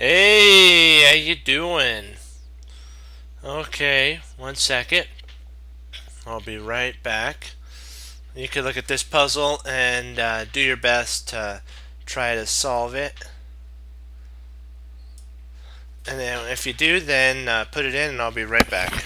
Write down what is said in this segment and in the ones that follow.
Hey, how you doing? Okay, 1 second. I'll be right back. You can look at this puzzle and do your best to try to solve it. And then if you do, then put it in and I'll be right back.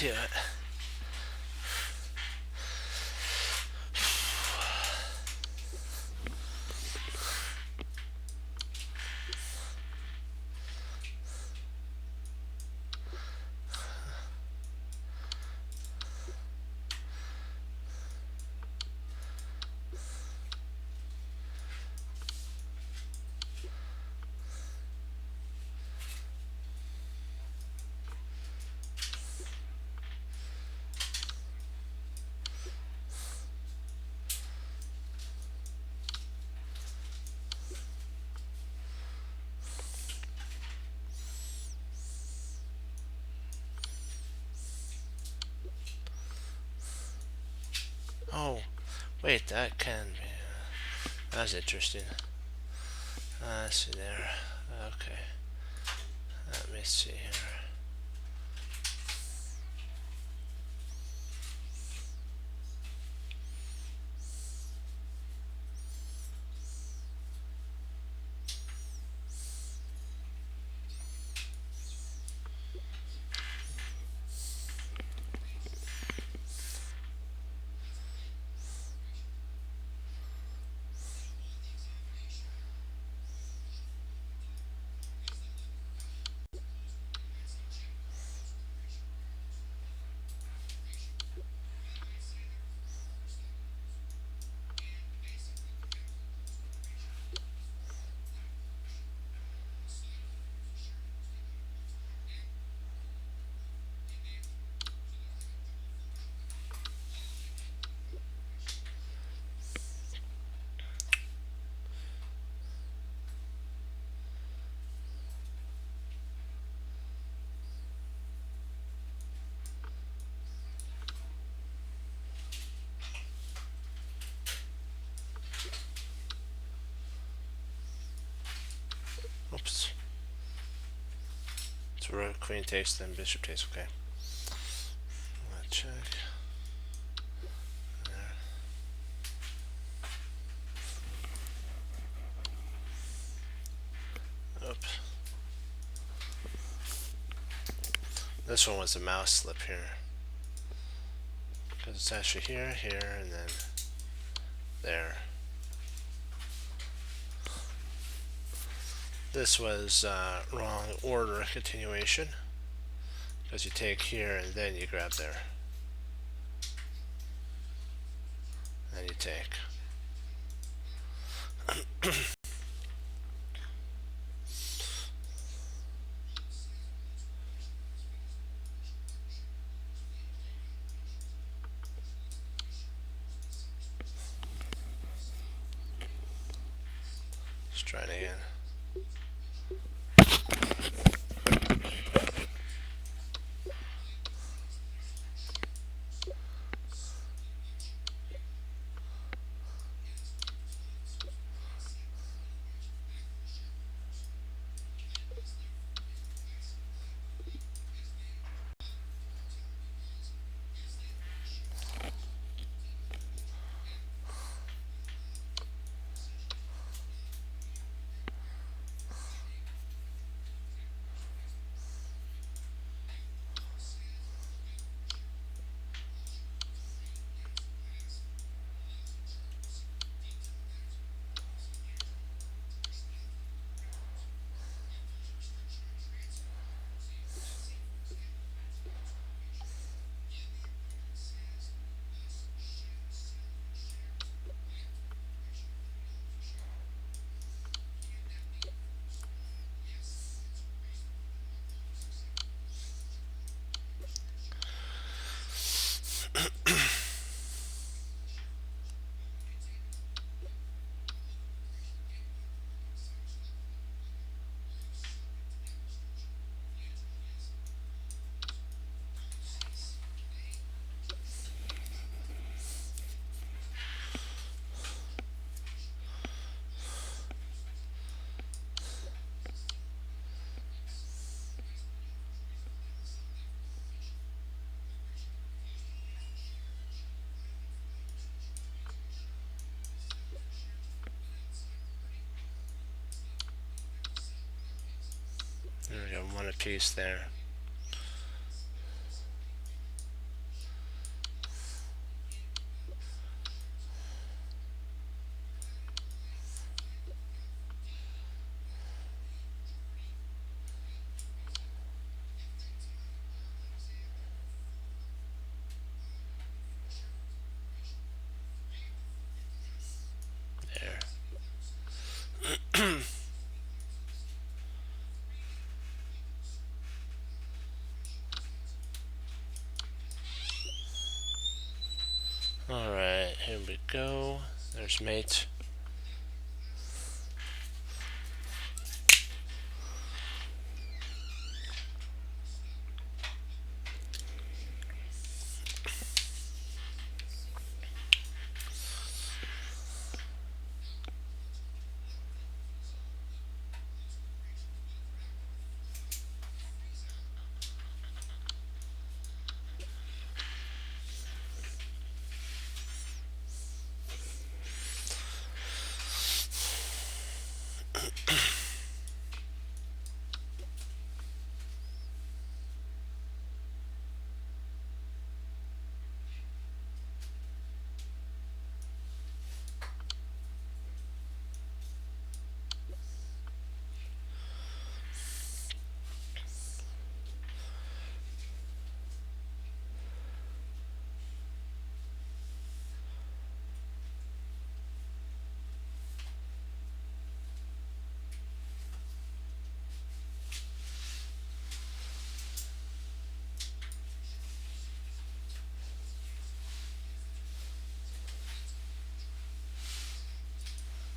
to it. Oh, wait, that can be. That's interesting. Let's see there. Okay. Let me see here. Oops. So rook, queen takes, then bishop takes. Okay. Check. Oops. This one was a mouse slip here. Because it's actually here, here, and then there. This was wrong order continuation. Because you take here and then you grab there. And you take. Let's try it again. There we go, one apiece there. Alright, here we go. There's mate.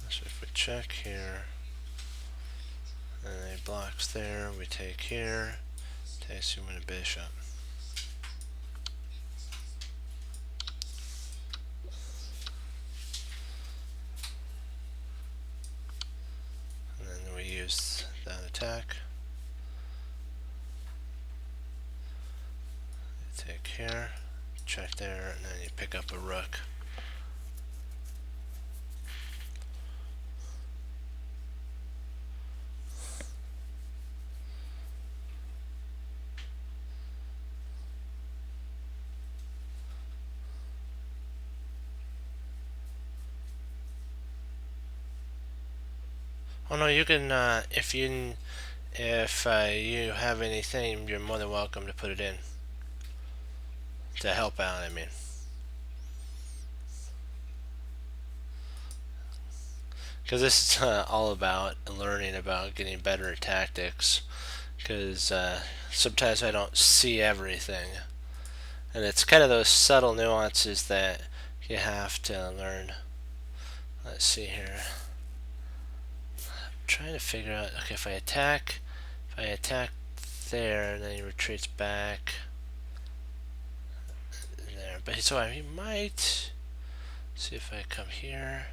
So if we check here, and he blocks there, we take here, takes you with a bishop. And then we use that attack. You take here, check there, and then you pick up a rook. Oh no, you can if you have anything, you're more than welcome to put it in to help out. I mean, because this is all about learning about getting better at tactics. Because sometimes I don't see everything, and it's kind of those subtle nuances that you have to learn. Let's see here. Trying to figure out, okay, if I attack there and then he retreats back there, but so he might see if I come here,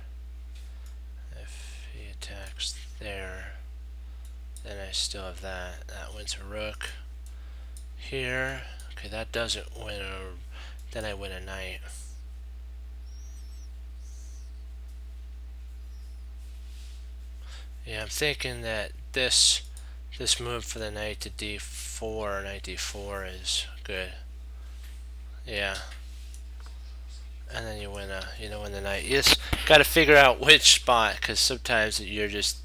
if he attacks there, then I still have that wins a rook here. Okay, that doesn't win then I win a knight. Yeah, I'm thinking that this move for the knight to d4, knight d4 is good. Yeah. And then you win the knight. You just got to figure out which spot, because sometimes you're just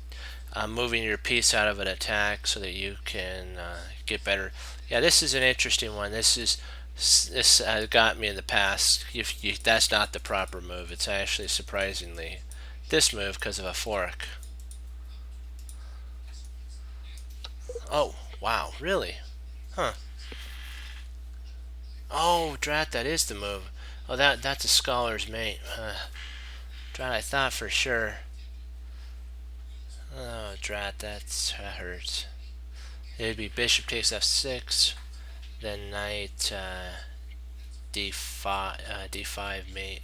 moving your piece out of an attack so that you can get better. Yeah, this is an interesting one. This got me in the past. That's not the proper move. It's actually surprisingly this move because of a fork. Oh, wow, really? Huh. Oh, drat, that is the move. Oh, that's a scholar's mate. Drat, I thought for sure. Oh, drat, that hurts. It'd be bishop takes f6, then knight d5 mate.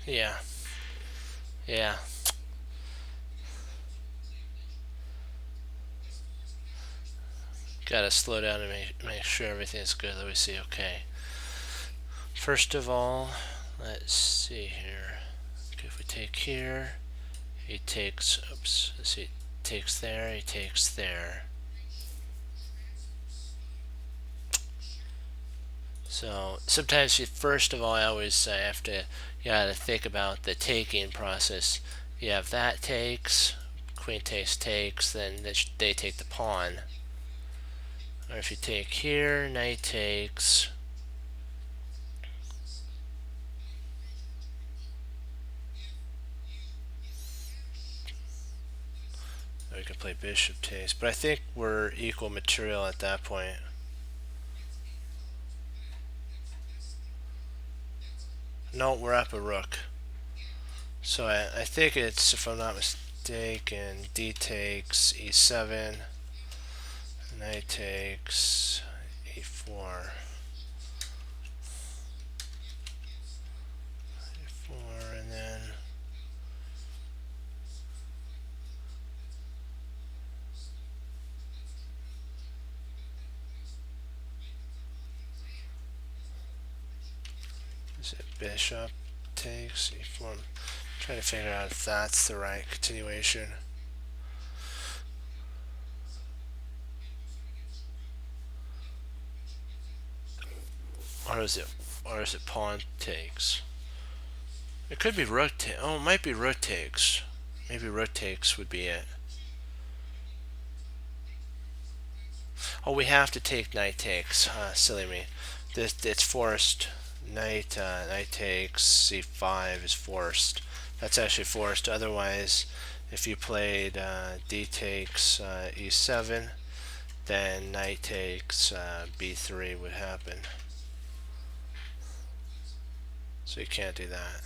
Yeah. Yeah. Gotta slow down and make sure everything's good. Let me see. Okay. First of all, let's see here. Okay, if we take here, he takes. Oops. Let's see. Takes there. He takes there. So sometimes, first of all, I always have to. You gotta think about the taking process. You have that takes, queen takes, then they take the pawn. Or if you take here, knight takes. Or you can play bishop takes. But I think we're equal material at that point. No, we're up a rook. So I think it's, if I'm not mistaken, d takes e7, knight takes e4, e4, and then is it bishop takes e4? I'm trying to figure out if that's the right continuation. Or is it pawn takes? It could be rook takes. Oh, it might be rook takes. Maybe rook takes would be it. Oh, we have to take knight takes. Silly me. It's forced. Knight takes c5 is forced. That's actually forced. Otherwise, if you played d takes e7, then knight takes b3 would happen. So you can't do that.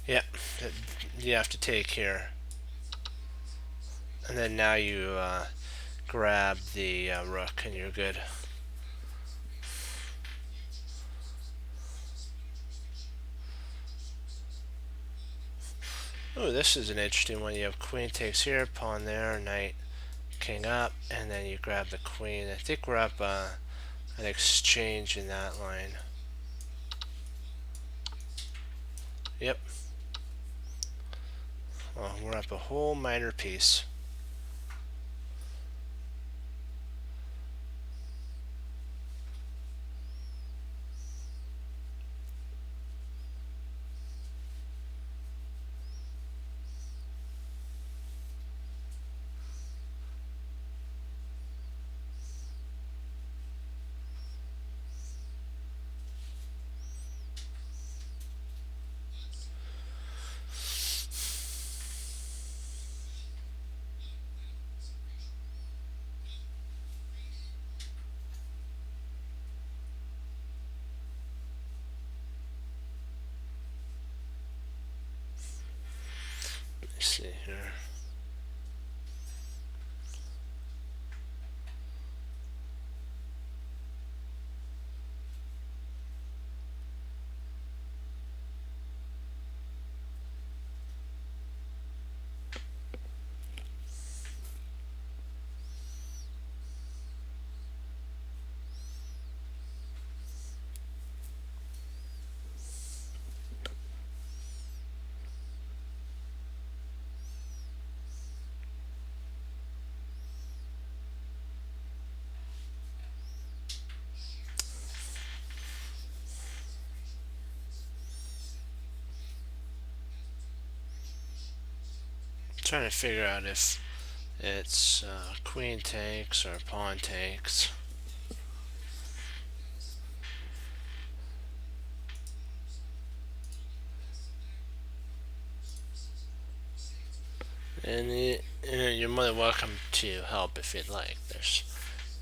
Yep, you have to take here. And then now you grab the rook and you're good. Oh, this is an interesting one. You have queen takes here, pawn there, knight, king up, and then you grab the queen. I think we're up an exchange in that line. Yep. Well, we're up a whole minor piece. Let's see here. Trying to figure out if it's queen takes or pawn takes. And you're more than welcome to help if you'd like. There's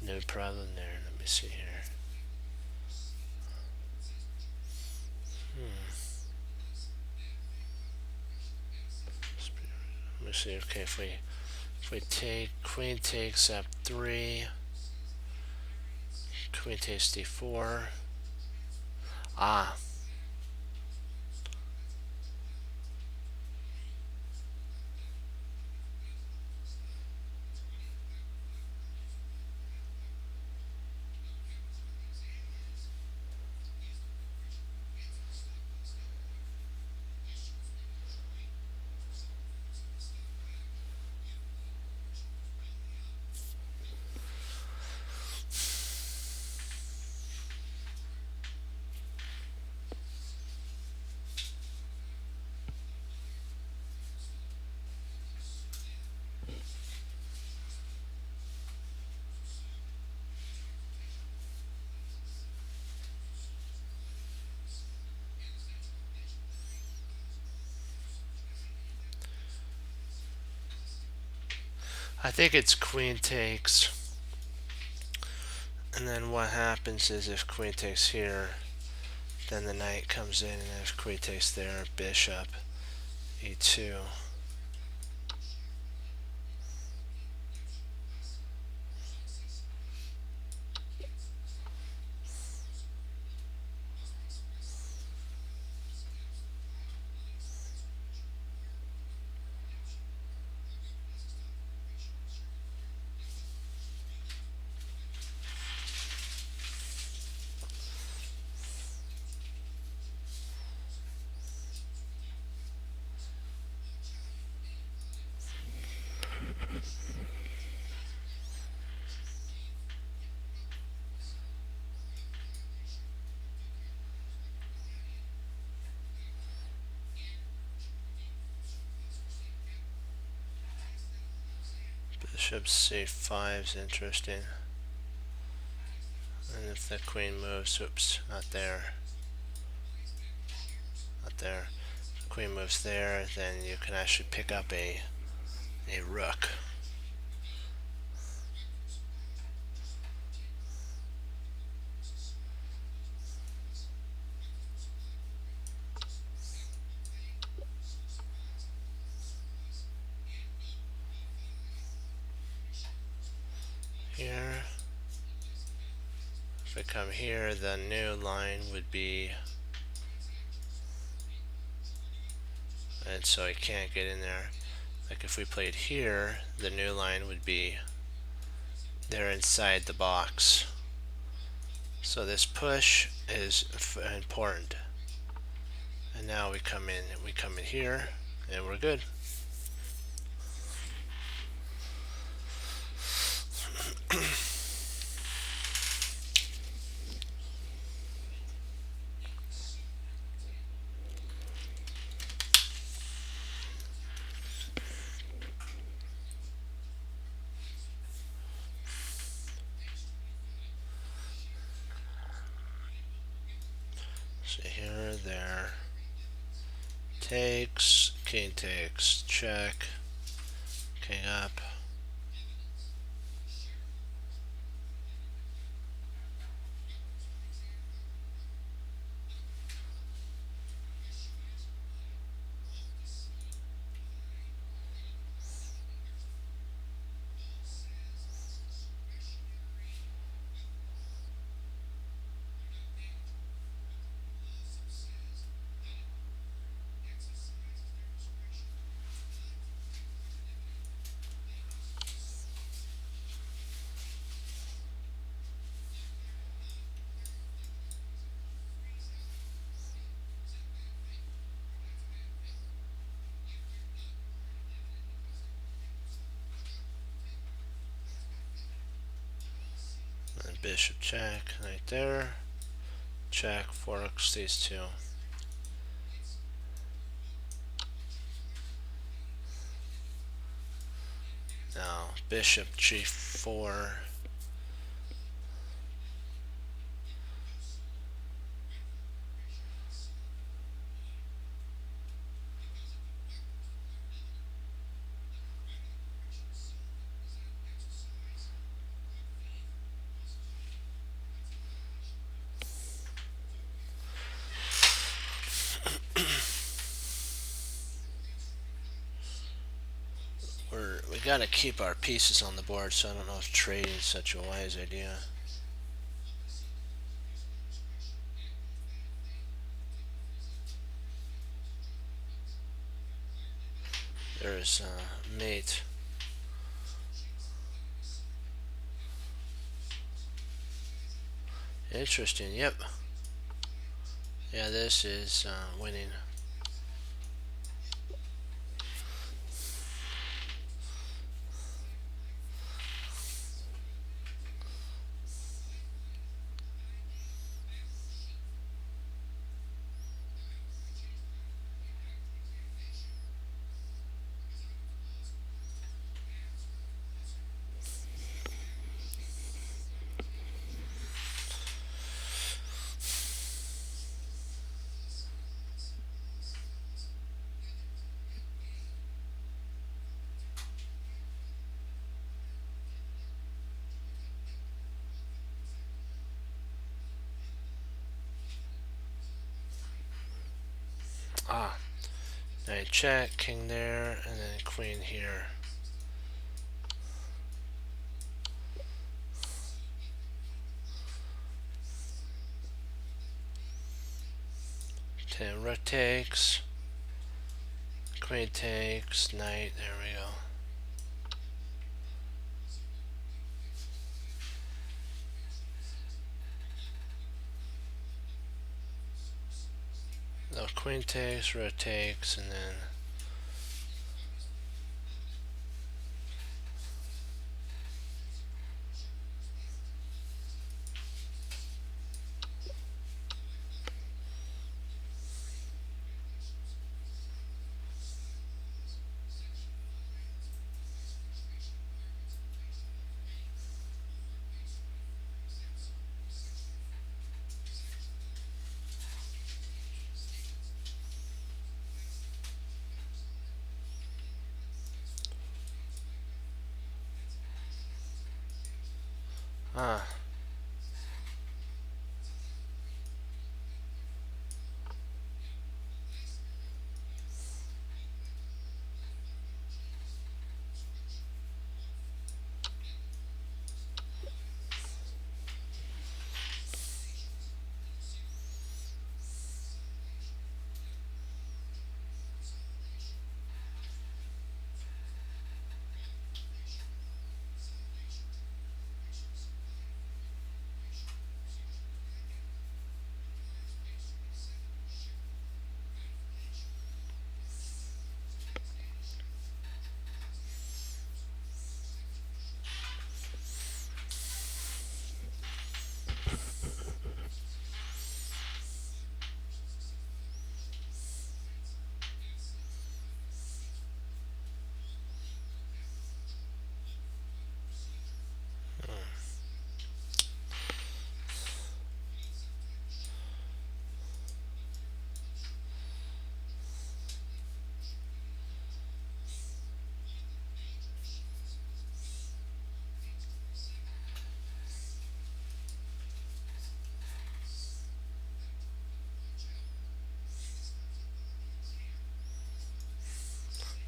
no problem there. Let me see here. Let me see. Okay, if we take queen takes f3, queen takes d4. Ah, I think it's queen takes. And then what happens is if queen takes here, Then the knight comes in, and if queen takes there, bishop e2. Bishop c5 is interesting. And if the queen moves, oops, not there. Not there. If the queen moves there, then you can actually pick up a rook. Here. If I come here, the new line would be, and so I can't get in there. Like if we played here, the new line would be there inside the box. So this push is important. And now we come in here, and we're good. So here, there, takes, king takes, check, king up. And bishop check, right there. Check, forks these two. Now, bishop g4. We gotta keep our pieces on the board, so I don't know if trading is such a wise idea. There's mate. Interesting, yep. Yeah, this is winning. Knight check, king there, and then queen here. Rook takes, queen takes, knight, there we go. No, queen takes, rook takes, and then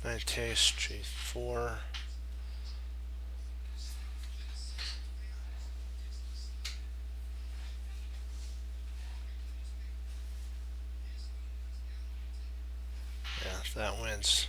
knight takes, g4. Yeah, that wins.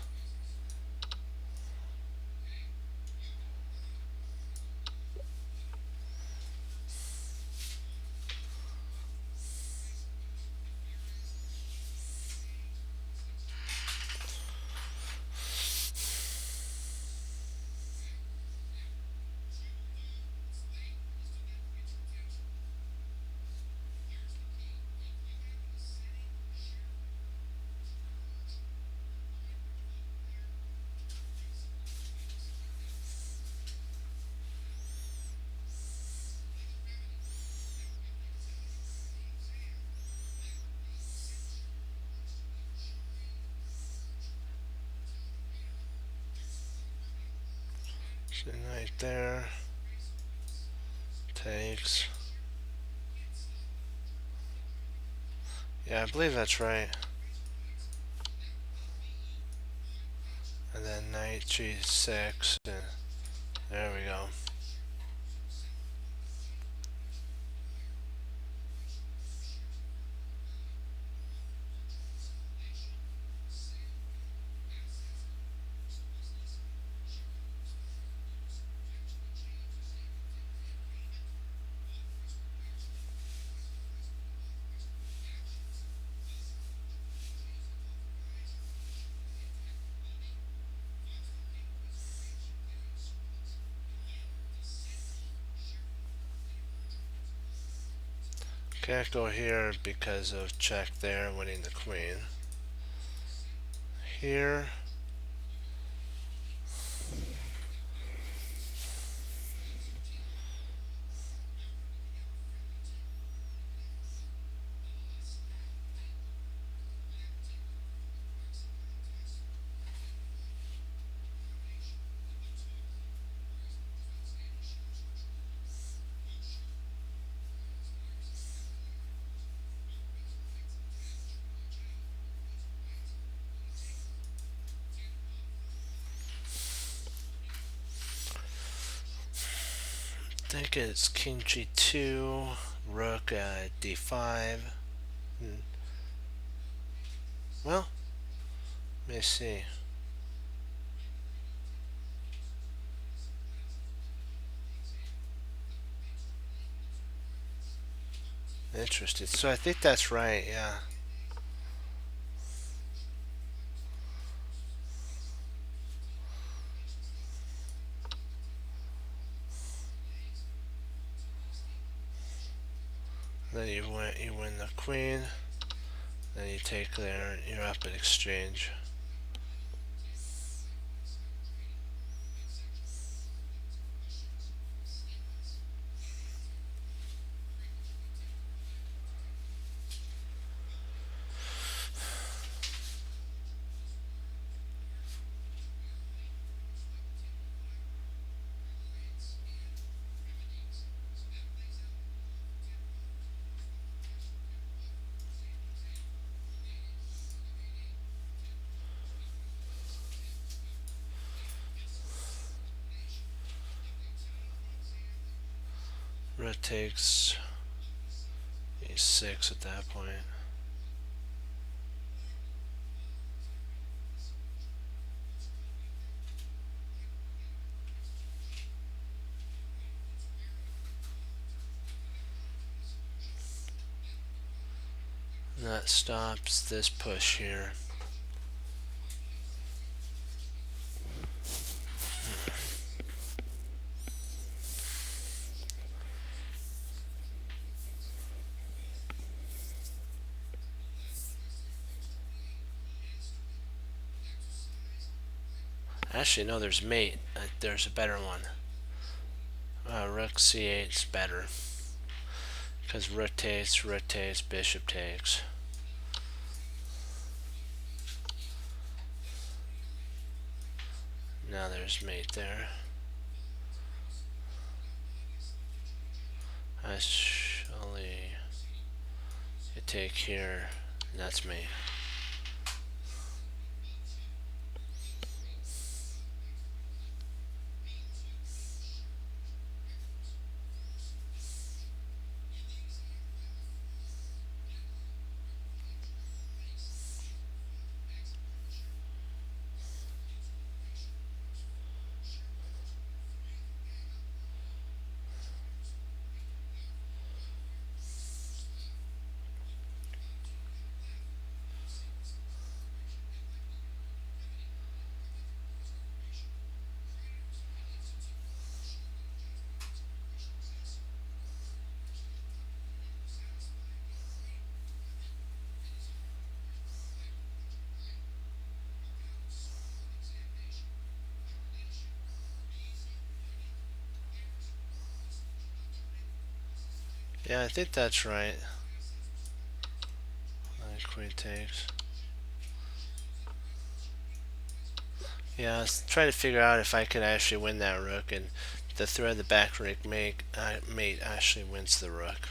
So knight there, takes. Yeah, I believe that's right. And then knight g6, and there we go. Can't go here because of check there, winning the queen. Here. think it's king g2, rook d5. Well, let me see. Interesting. So I think that's right, yeah. Then you win the queen. Then you take there, and you're up in exchange. Red takes e6 at that point. And that stops this push here. Actually, no, there's mate. There's a better one. Rook c8 is better. Because rotates, rotates, bishop takes. Now there's mate there. Actually, you take here, and that's me. Yeah, I think that's right. Queen takes. Yeah, I was trying to figure out if I could actually win that rook, and the thread the back rook mate actually wins the rook.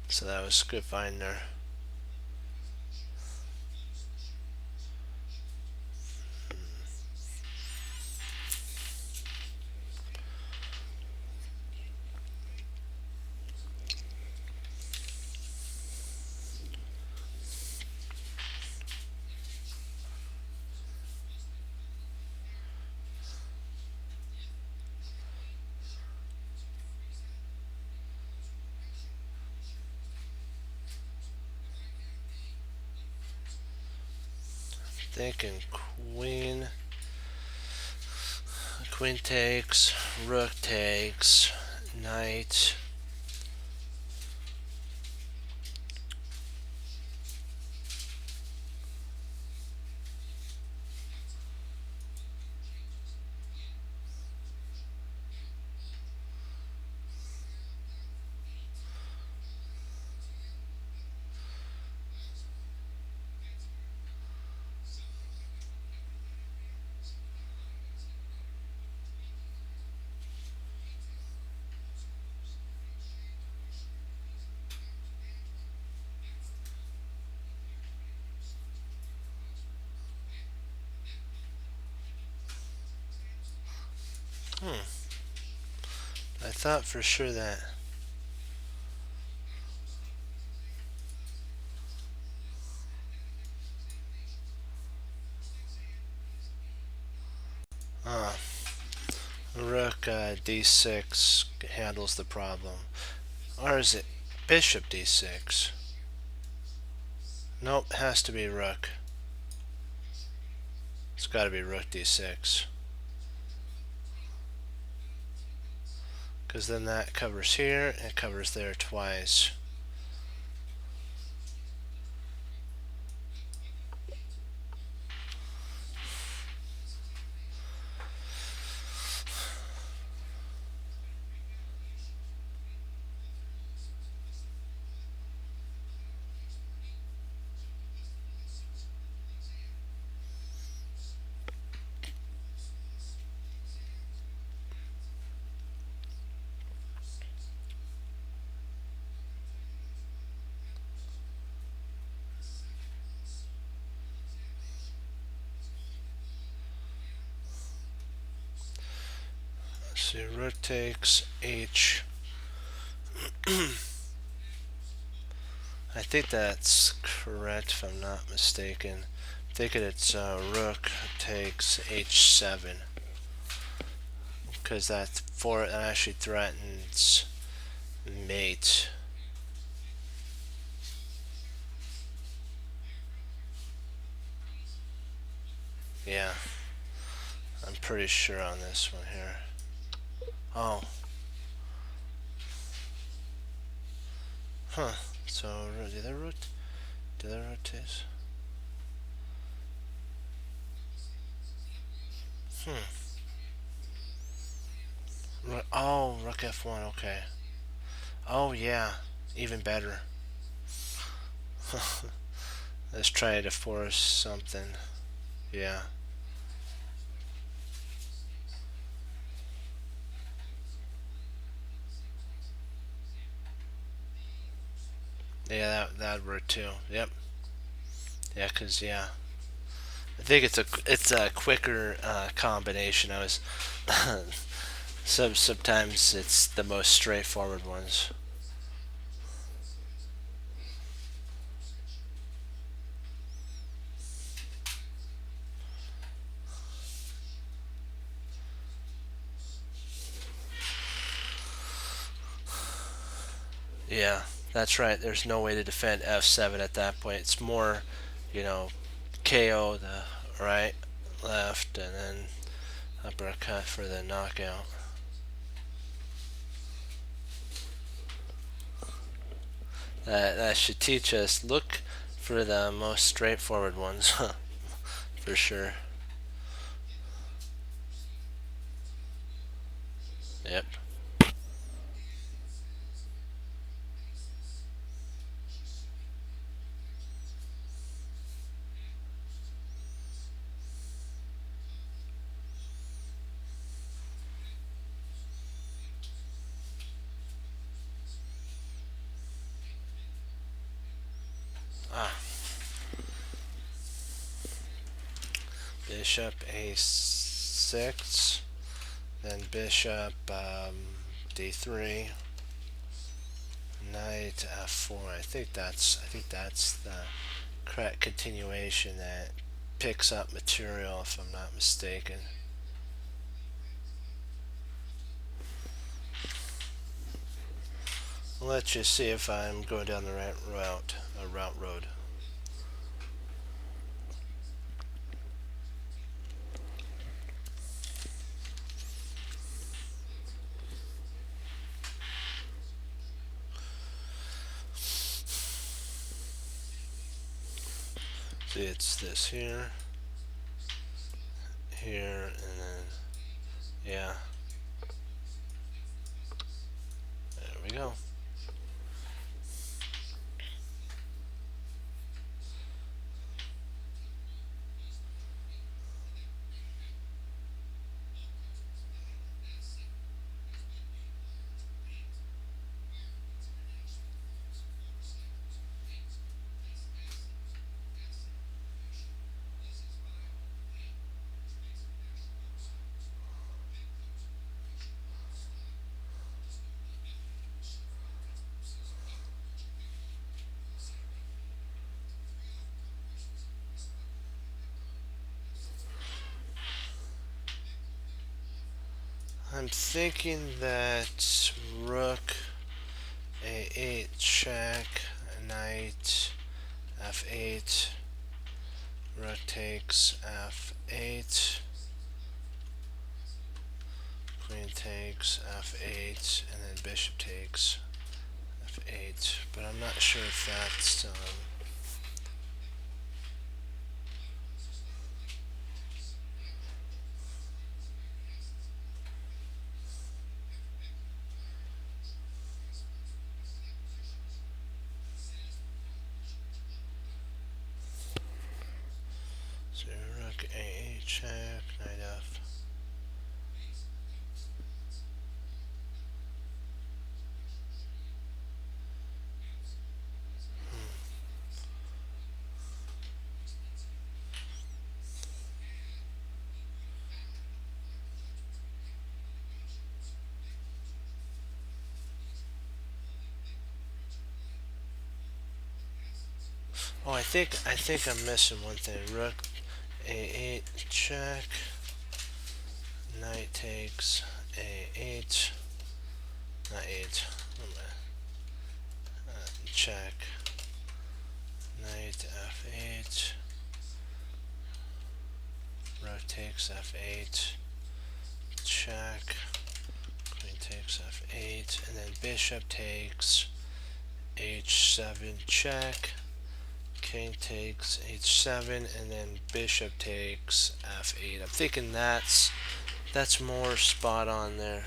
So that was a good find there. Thinking queen takes, rook takes, knight. I thought for sure that. Uh, Rook d6 handles the problem. Or is it bishop d6? Nope, has to be rook. It's got to be rook d6. Because then that covers here, and it covers there twice. So rook takes h. I think that's correct if I'm not mistaken. I'm thinking it's rook takes h7. Because that actually threatens mate. Yeah, I'm pretty sure on this one here. Oh. Huh. So, did I rotate? Oh, rook f1, okay. Oh, yeah. Even better. Let's try to force something. Yeah. Yeah, that'd work too. Yep. Yeah, cause yeah, I think it's a quicker combination. I was sometimes it's the most straightforward ones. Yeah, that's right. There's no way to defend f7 at that point. It's more, you know, KO the right, left, and then uppercut for the knockout. That should teach us look for the most straightforward ones, for sure. Yep. Ah, bishop a6, then bishop d3, knight f4. I think that's the correct continuation that picks up material, if I'm not mistaken. Let's just see if I'm going down the right road. See, it's this here, and then, yeah, there we go. I'm thinking that rook a8 check, knight f8, rook takes f8, queen takes f8, and then bishop takes f8. But I'm not sure if that's so rook a8 check, knight f. Oh, I think I'm missing one thing. Rook a8 check, knight takes a8, not 8, check, knight f8, rook takes f8, check, queen takes f8, and then bishop takes h7 check, king takes h7, and then bishop takes f8. I'm thinking that's more spot on there.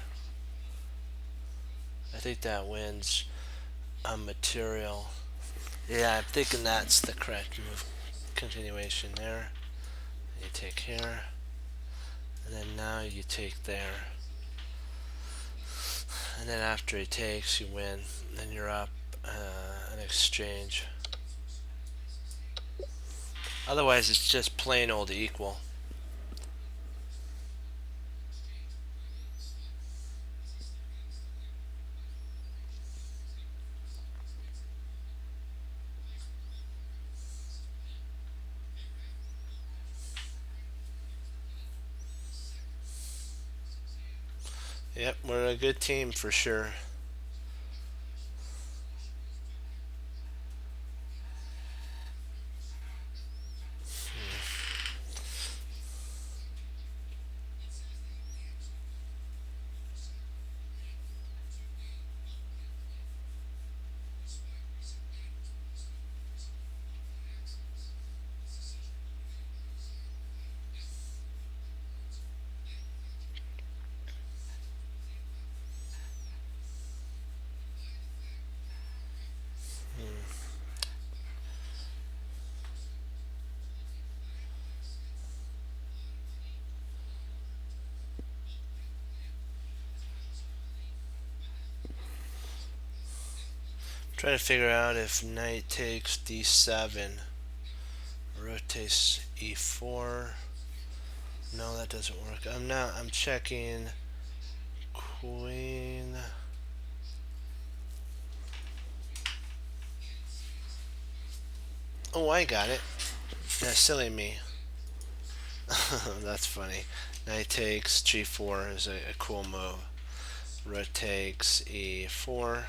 I think that wins a material. Yeah, I'm thinking that's the correct move. Continuation there. You take here, and then now you take there, and then after he takes, you win. Then you're up an exchange. Otherwise, it's just plain old equal. Yep, we're a good team for sure. Trying to figure out if knight takes d7, rotates e4. No, that doesn't work. I'm checking queen. Oh, I got it. Yeah, silly me. That's funny. Knight takes g4 is a cool move. Rook takes e4.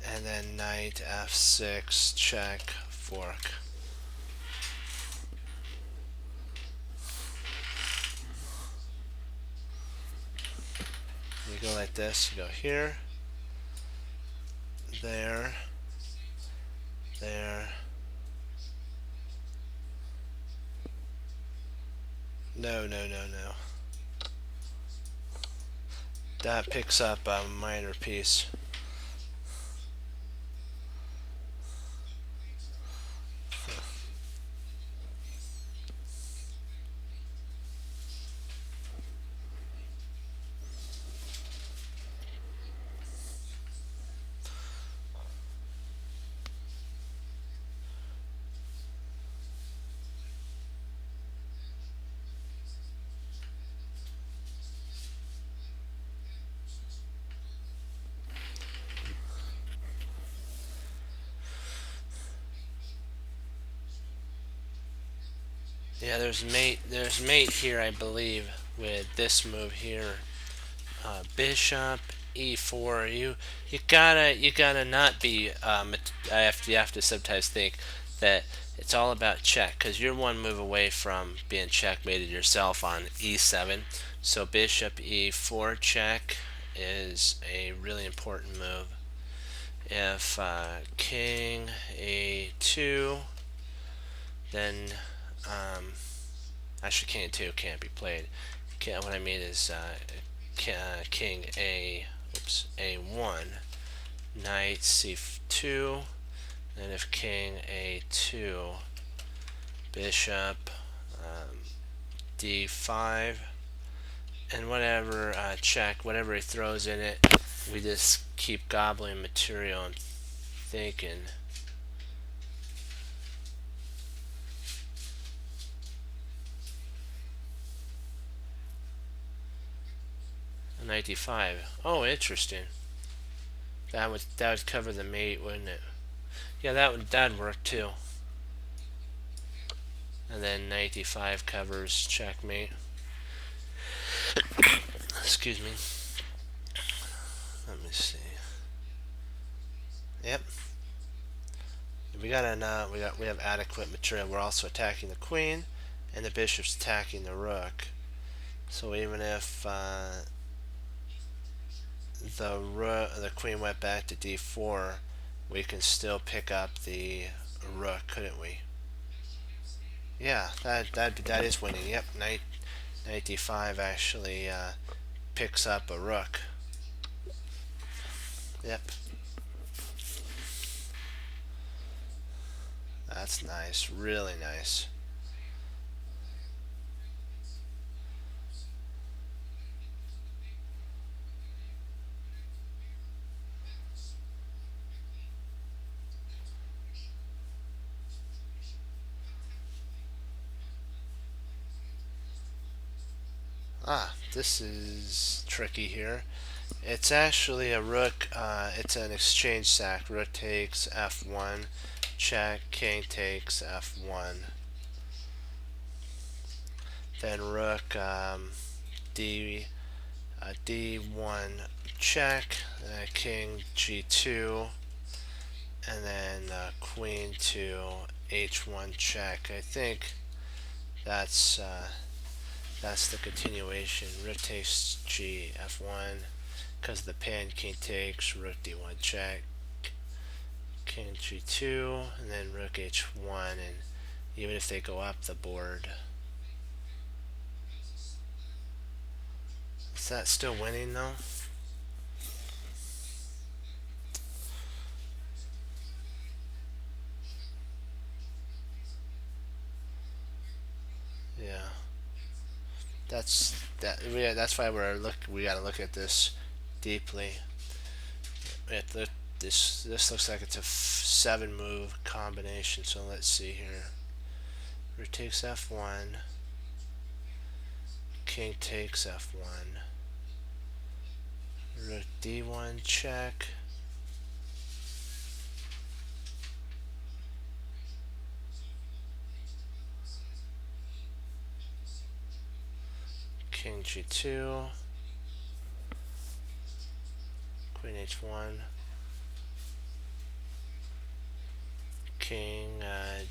And then knight f6, check, fork. You go like this, you go here, there, there. No. That picks up a minor piece. Yeah, there's mate here, I believe. with this move here, bishop e4. You gotta not be. You have to sometimes think that it's all about check, because you're one move away from being checkmated yourself on e7. So bishop e4 check is a really important move. If king a2, then actually king a2 can't be played. What I mean is king a1, knight c2, and if king a2, bishop d5, and whatever check, whatever he throws in it, we just keep gobbling material. I'm thinking. Knight d5. Oh, interesting. That would cover the mate, wouldn't it? Yeah, that'd work too. And then knight d5 covers checkmate. Excuse me. Let me see. Yep. We have adequate material. We're also attacking the queen, and the bishop's attacking the rook. So even if the queen went back to d4, we can still pick up the rook, couldn't we? Yeah, that is winning. Yep, knight d5 actually picks up a rook. Yep. That's nice, really nice. This is tricky here. It's actually a rook, it's an exchange sack. Rook takes f1, check, king takes f1. Then rook d d1 check, king g2, and then queen to h1 check. I think that's the continuation. Rook takes g f1, because the pan king takes, rook d1 check, king g2, and then rook h1, and even if they go up the board, is that still winning though? Yeah, that's why we gotta look at this deeply. This looks like it's a 7-move combination. So let's see here. Rook takes f1, king takes f1, rook d1 check, king g2, queen h1, king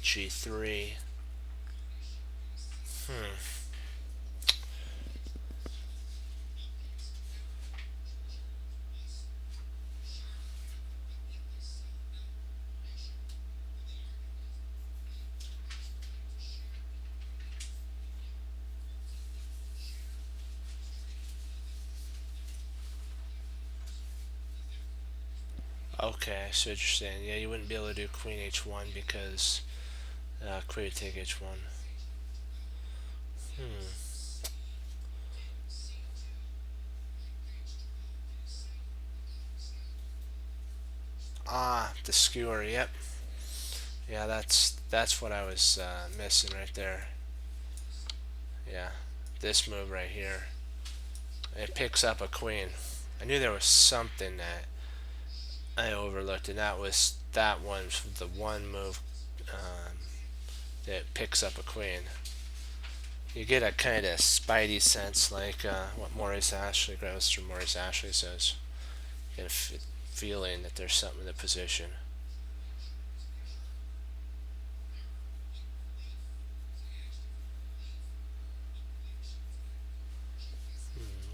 g3. Okay, I see what you're saying. Yeah, you wouldn't be able to do queen h1 because queen would take h1. The skewer. Yep. Yeah, that's what I was missing right there. Yeah, this move right here. It picks up a queen. I knew there was something that I overlooked, and that was the one move that picks up a queen. you get a kind of spidey sense, like what Maurice Ashley, Grandmaster Maurice Ashley says. You get a feeling that there's something in the position.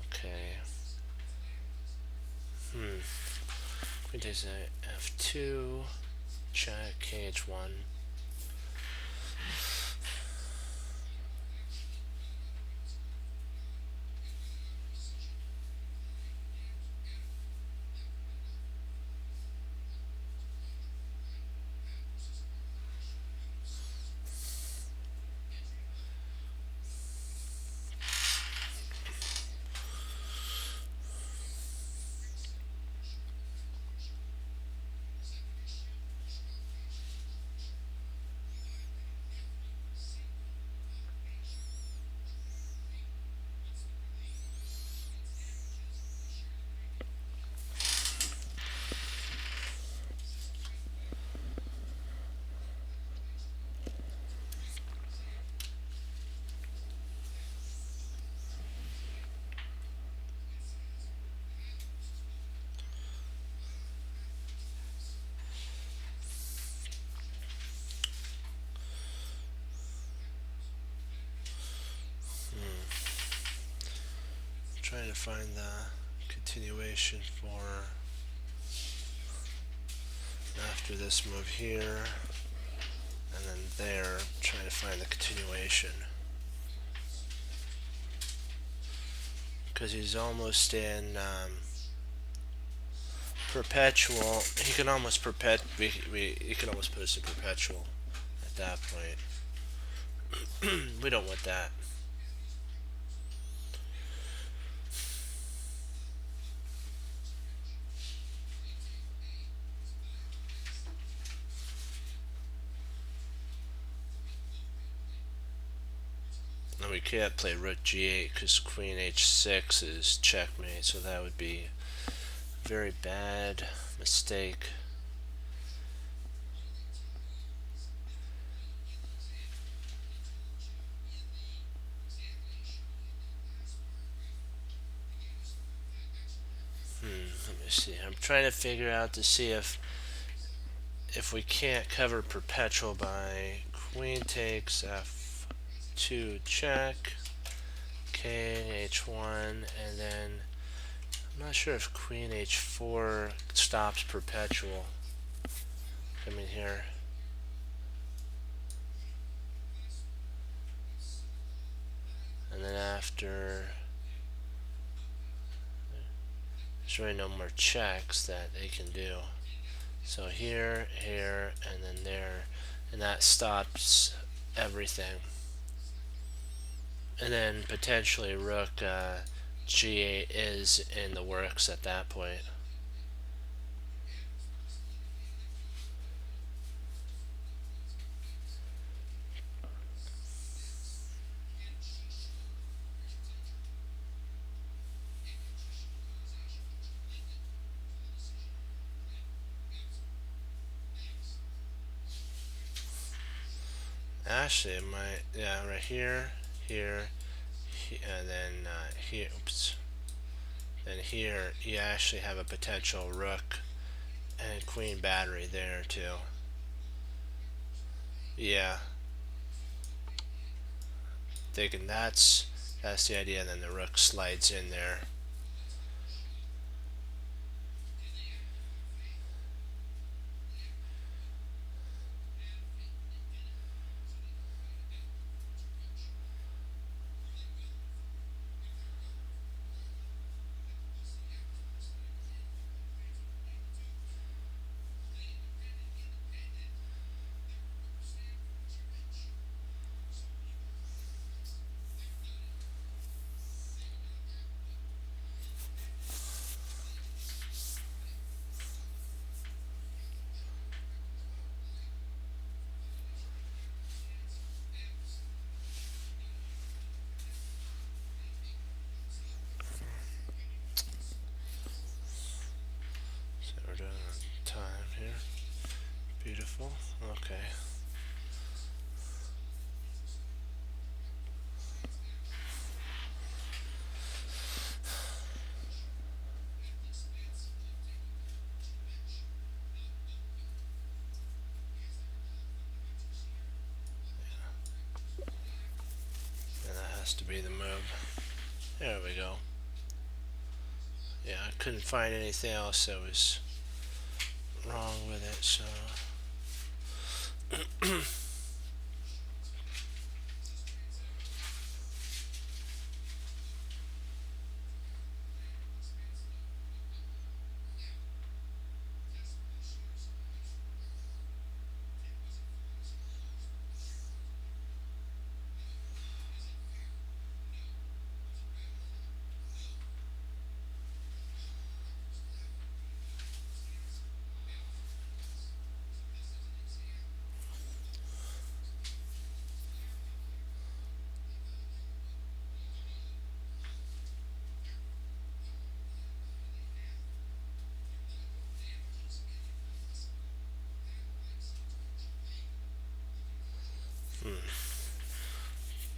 Okay. Queen takes a f2, check, kh1. Trying to find the continuation for after this move here, and then there, trying to find the continuation. Because he's almost in perpetual. He can almost he can almost put us in perpetual at that point. We don't want that. And we can't play rook g8 because queen h6 is checkmate, so that would be a very bad mistake. Let me see. I'm trying to figure out to see if we can't cover perpetual by queen takes f2 check, king h1, and then I'm not sure if queen h4 stops perpetual. Come in here. And then after, there's really no more checks that they can do. So here, here, and then there, and that stops everything. And then potentially rook g8 is in the works at that point. Actually, it might, yeah, right here, here, and then here, oops. Then here, you actually have a potential rook and queen battery there too. Yeah. Thinking that's the idea, and then the rook slides in there. So we're doing on time here. Beautiful. Okay. has to be the move. There we go. Yeah, I couldn't find anything else that was wrong with it, so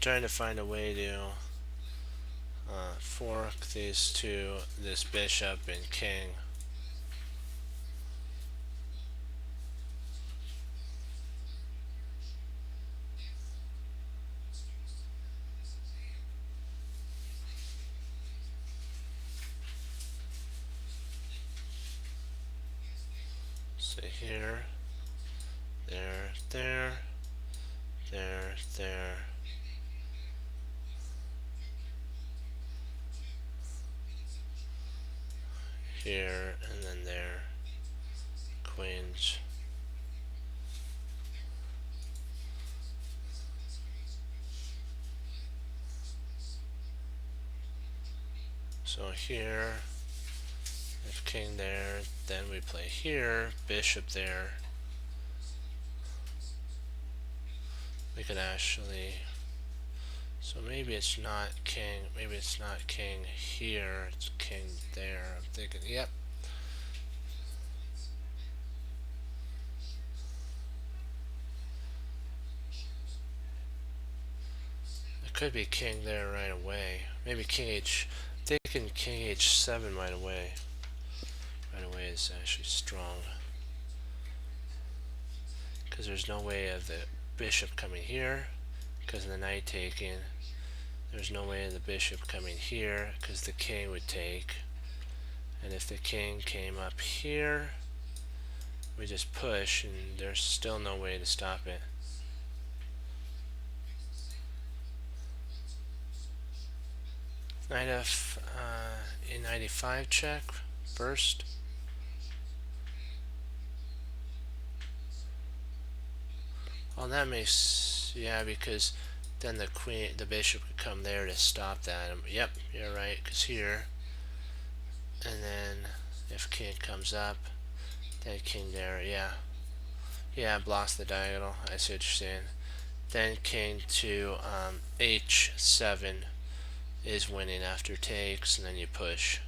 trying to find a way to fork these two, this bishop and king. So here, there, there, there, there. Here, and then there. Queens. So here, if king there, then we play here, bishop there. We could actually, so maybe it's not king, maybe it's not king here, it's king there. I'm thinking, yep. It could be king there right away. Maybe king h, thinking king h7 right away. Right away is actually strong. Because there's no way of the bishop coming here because of the knight taking. There's no way of the bishop coming here because the king would take. And if the king came up here, we just push and there's still no way to stop it. Knight f e95 check first. Well, that makes, yeah, because then the queen, the bishop could come there to stop that. Yep, you're right, because here, and then if king comes up, then king there, yeah. Yeah, blocks the diagonal, I see what you're saying. Then king to h7 is winning after takes, and then you push.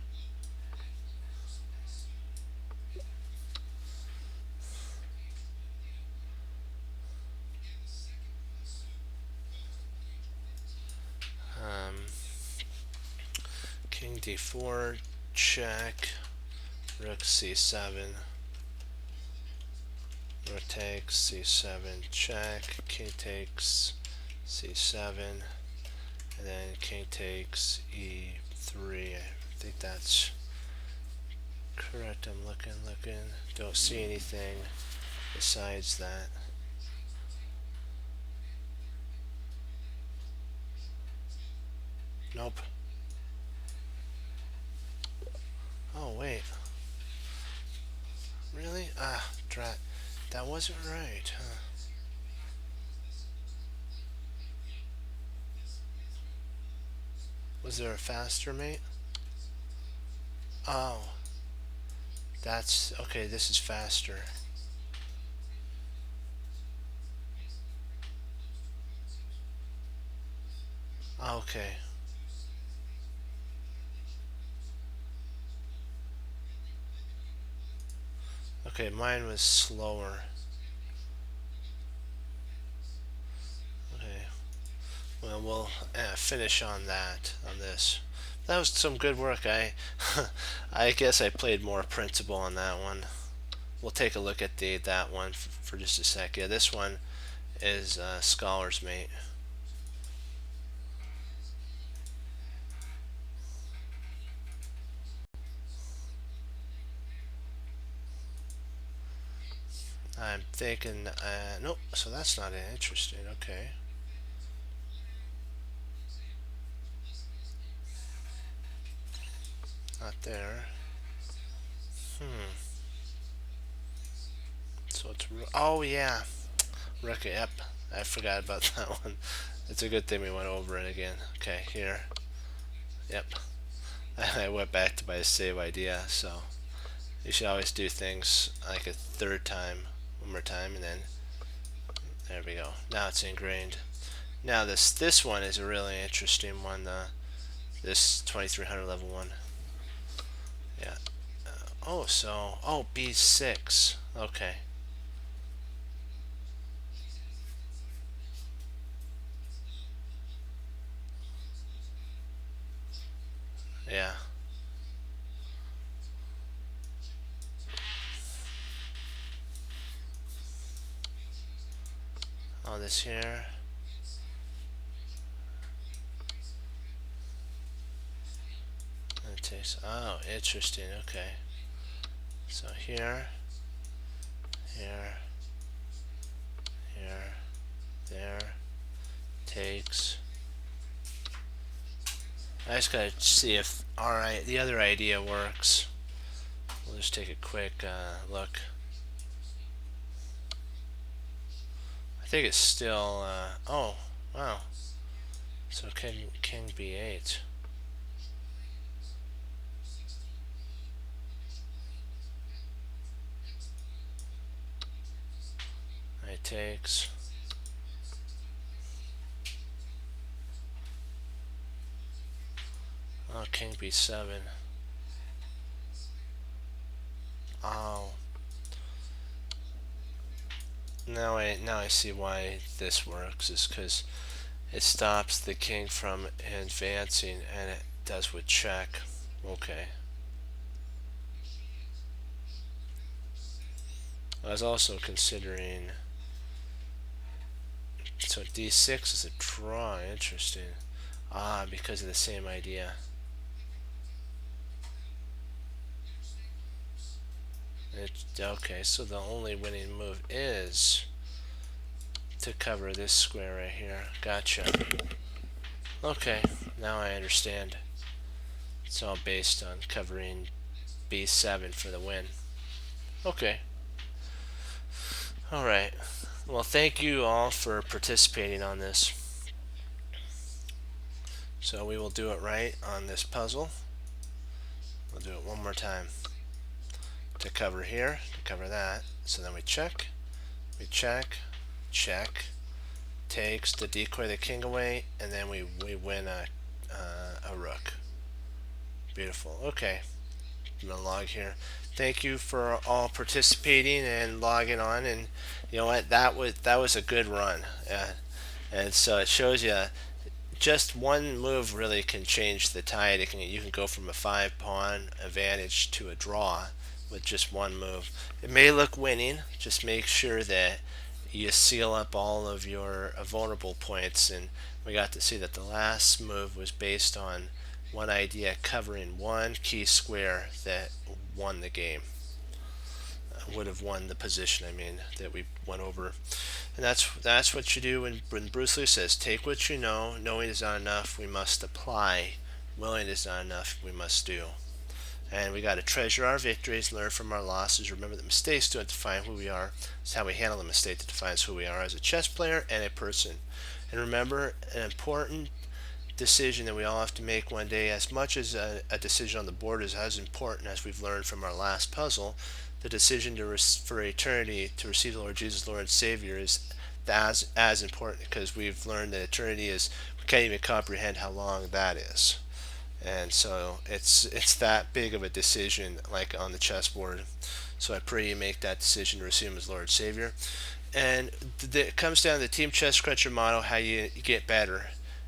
King d4 check, rook c7, rook takes c7 check, king takes c7, and then king takes e3. I think that's correct. I'm looking, don't see anything besides that. Nope. Oh wait, really? Ah, drat, that wasn't right, huh? Was there a faster mate? Oh, that's okay. This is faster. Okay. Okay, mine was slower. Okay. Well, we'll finish on that, on this. That was some good work. I guess I played more principle on that one. We'll take a look at that one for just a sec. Yeah, this one is Scholar's Mate. I'm thinking, nope, so that's not interesting. Okay. Not there. Hmm. So it's, oh yeah. Rook, yep. I forgot about that one. It's a good thing we went over it again. Okay, here. Yep. I went back to my save idea, so you should always do things like a third time, one more time, and then there we go. Now it's ingrained. Now this one is a really interesting one. This 2300 level one. Yeah. Oh, so B6. Okay. Yeah. Oh, this here. It takes. Oh, interesting. Okay. So here, here, here, there. Takes. I just gotta see if the other idea works. We'll just take a quick look. I think it's still. Oh, wow. So King B8. It takes. Oh, King B7. Oh. Now I see why this works. Is because it stops the king from advancing, and it does with check. Okay. I was also considering. So D6 is a draw. Interesting. Ah, because of the same idea. Okay, so the only winning move is to cover this square right here. Gotcha. Okay, now I understand. It's all based on covering B7 for the win. Okay. Alright. Well, thank you all for participating on this. So we will do it right on this puzzle. We'll do it one more time. To cover here, to cover that. So then we check, check, takes to decoy the king away, and then we win a rook. Beautiful. Okay. I'm gonna log here. Thank you for all participating and logging on. And you know what? That was a good run. And so it shows you just one move really can change the tide. You can go from a 5-pawn advantage to a draw with just one move. It may look winning. Just make sure that you seal up all of your vulnerable points. And we got to see that the last move was based on one idea covering one key square that won the game. Would have won the position, I mean, that we went over. And that's what you do when Bruce Lee says, take what you know, knowing is not enough, we must apply. Willing is not enough, we must do. And we got to treasure our victories, learn from our losses, remember that mistakes don't define who we are. It's how we handle the mistake that defines who we are as a chess player and a person. And remember, an important decision that we all have to make one day, as much as a decision on the board is as important as we've learned from our last puzzle, the decision for eternity to receive the Lord Jesus, Lord and Savior, is as important, because we've learned that eternity is, we can't even comprehend how long that is. And so it's that big of a decision, like on the chessboard. So I pray you make that decision to receive him as Lord and Savior. And it comes down to the Team Chess Cruncher model. How you get better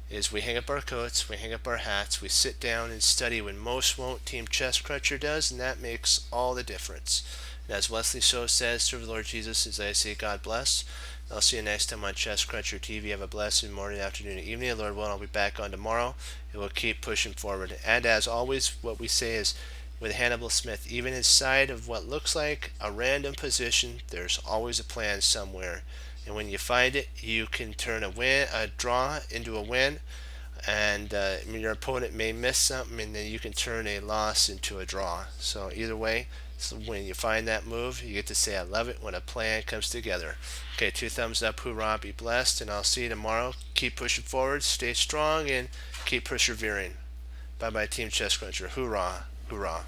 is we hang up our coats, we hang up our hats, we sit down and study when most won't. Team Chess Cruncher does, and that makes all the difference. And as Wesley So says, serve the Lord Jesus as I say, God bless. And I'll see you next time on Chess Cruncher TV. Have a blessed morning, afternoon, and evening. Lord willing, I'll be back on tomorrow, and we'll keep pushing forward. And as always, what we say is, with Hannibal Smith. Even inside of what looks like a random position, there's always a plan somewhere. And when you find it, you can turn a draw into a win, and your opponent may miss something, and then you can turn a loss into a draw. So either way, so when you find that move, you get to say, I love it when a plan comes together. Okay, 2 thumbs up, hoorah, be blessed, and I'll see you tomorrow. Keep pushing forward, stay strong, and keep persevering. Bye bye, Team Chess Cruncher. Hoorah, hoorah.